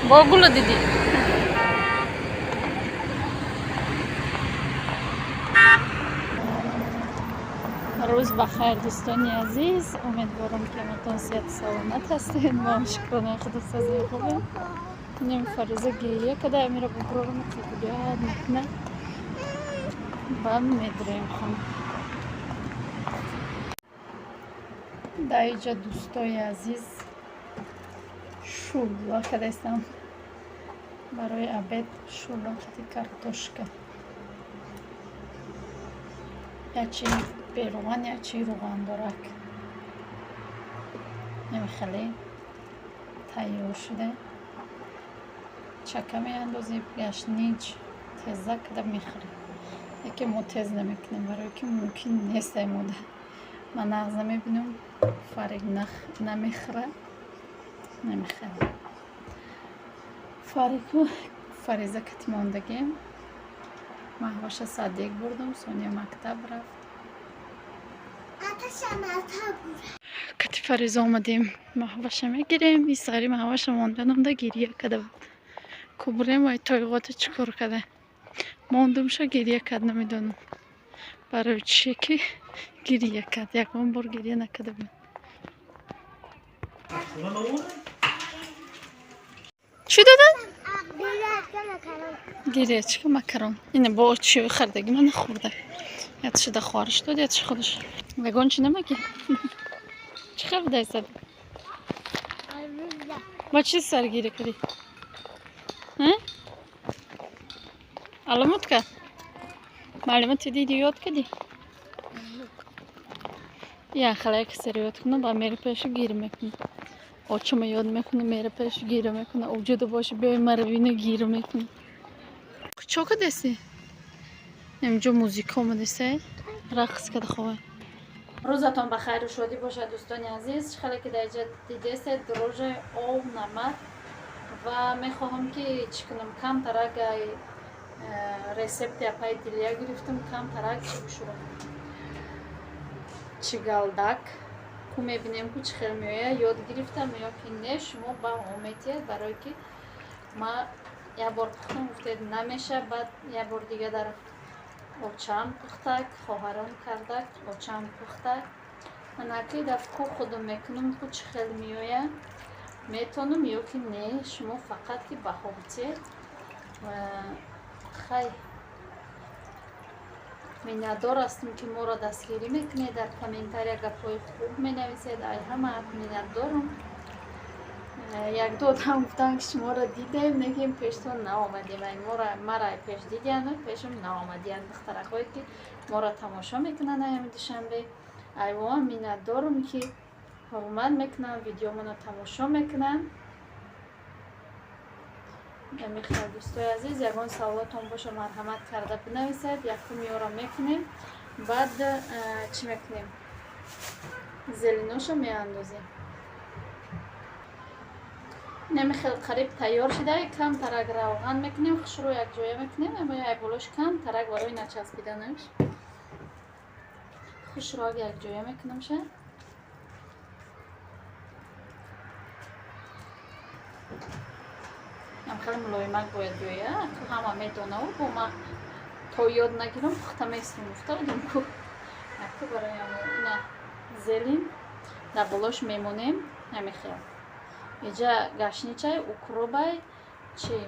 باگولا دیدی روز بخیر دوستانی عزیز، امیدوارم که همتون صحت سلامت هستید. ما شکرانه خدا سازی خوبه. نیم فریزه گریه کده میره ببرم بیاد میکنه بام میدریم خون در اینجا دوستای عزیز شولا کده استم برای عبید شولا کتی کارتوشکا یا چی بیروان یا چی روغن دارک نمیخلی تیار شده چکه میاندازی گشنیج تزه کده میخوری یکی ما تز نمیکنیم برای که ممکن نیست ایموده من نغزه میبینم فریق نمیخوره نمیخوره فریقو فریزه کتی ماندگیم محوش صدیق بردم سونیا مکتب رفت کتی فریزه آمدیم محوش میگیریم این سری محوش ماندنم ده گیریه کده بود کبریم وای تایقات چکار کده ماندم شا گیریه کد نمیدونم برای چیه که گیریه کد یکم بار گیریه نکده بود چی دادن؟ گیریه چکه مکرون اینه با چی خردگی من نخورده یاد شده خوارش داد یاد چی خودش وگان چی نمگی چی خرده ایسد با چی سر گیره کردی علامت که معلومات دیدی یاد کردی یا خلاص که سر یاد کنه با میره پیش گیره میکنه آچه ما یاد میکنه میره پیش گیره میکنه اوجود باشه بیای مروینه گیره میکنه چوک دستی اینجا موزیک آمده سه رقص کده خواه روزتان بخیر و شادی باشه دوستان عزیز خیلی که در اینجا دیده سه دروژ آب نمک و میخواهم که چکنم کم ترک رسپت اپای دیلیا گرفتم کم ترک چی بشورم چیگالدک که میبینیم که چی خیلی میویه یاد گرفتم یا که نه شما با اومیتید برای که ما یه بار پختم افتید نمیشه بعد یه بار دیگه در اوچم پختک خواهرم کردک اوچم پختک من اکی دفعه خودم میکنم که چی خیلی میویه میتونم یا که نه شما فقط که بخوابتید و خیلی میندار هستم که ما را دستگیری میکنید در کامنتاری گپای خوب مینویسید ای همه میندارم یک دو هم گفتن که شما را دیدیم نگیم پیشتون نامدیم ما را پیش دیدیم پیشم نامدیم دخترک هایی که ما را تماشا میکنن همین دوشنبه ایوان میندارم که حرمت میکنن ویدیو منو تماشا میکنن میخواد دوستای عزیز یگان سوالاتون باشه مرحمت کرده بنویسید یکم یارا میکنیم بعد چی میکنیم زلینوشو میاندازیم نمیخواد قریب تیار شده کم ترک روغن میکنیم خوش رو یک جایه میکنیم اما یه بولوش کم ترک برای نچسبیدنش خوش رو یک جایه میکنم شه خیلی ملایمک باید جویه تو همه میدونه و با من تا یاد نگیرم پخته میستم افتادم که یک برای اینه زلین در بلاش میمونیم نمیخواد اینجا گشنیچه اوکروبای چی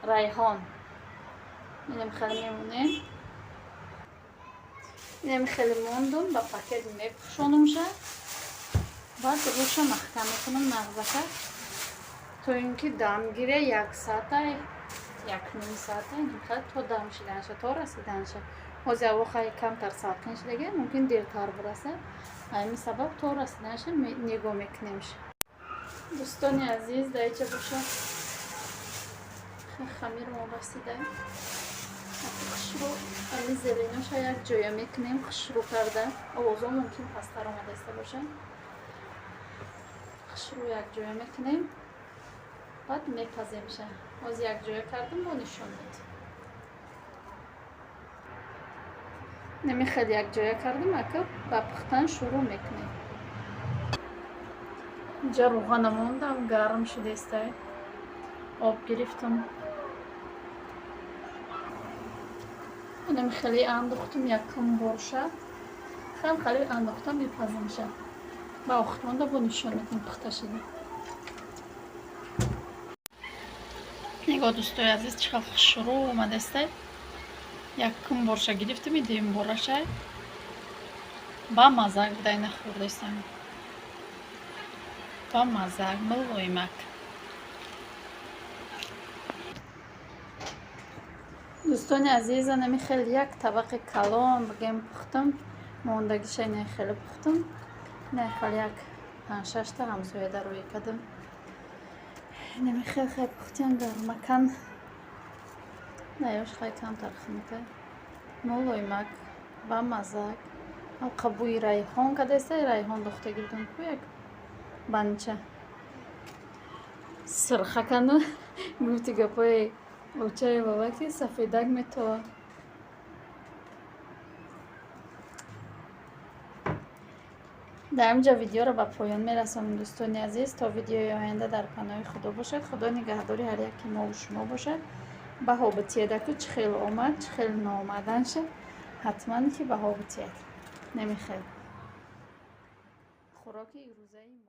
ریحان اینم خیلی میمونیم اینم خیلی موندم با پاکت میپوشونم شه بعد روش محکم میکنم نغزه تو اینکه دم گیره یک ساعته یک نیم ساعته اینقدر تا دم شدن شه تا رسیدن شه از او خیلی کم تر ساعتش دیگه ممکن دیرتر برسه همین سبب تا رسیدن شه نگاه میکنیم شه دوستانی عزیز دایچه باشه خمیر ما رسیده خوش رو امی زلینوش یک جایه میکنیم خوش رو کرده آوازا ممکن پستر آمده است باشه خوش رو یک جایه میکنیم بعد میپزیم شه از یک جایه کردم با نشون بود نمیخواد یک جایه کردم اکا با پختن شروع میکنیم اینجا روغن موندم گرم شده است. آب گرفتم. اینم خیلی انداختم یکم برشه. خیلی انداختم میپزه میشه. با اختمانده با نشانتون پخته شده. نگاه دوستای عزیز چقدر شروع اومده است. یکم برشه گرفتم میدیم برشه. با مزه بوده نخورده استم. با مزه ملویمک. دوستان عزیز نمی خیلی یک طبق کلام بگم پختم. موندگیش نه خیلی پختم. نه خیلی یک 5-6 تا همسایه در روی کدم. نمی خیلی پختیم در مکان. نه یوش خیلی کم ترخیمته. ملویمک با مزه. قبوی ریحان کده است. ریحان دخته گردم کویک. بانچه. سرخه کنه. گویی گپای اوچه با وقتی سفیدک میتوه. در اینجا ویدیو رو به پایان میرسونم دوستان عزیز. تا ویدیوی آینده در پناه خدا باشد. خدا نگهداری هر یکی ما و شما باشد. بها بتیده چه خیلی آمد چه خیلی نامدن شد. حتما که بها بتید نمیخواد خوراک روزایی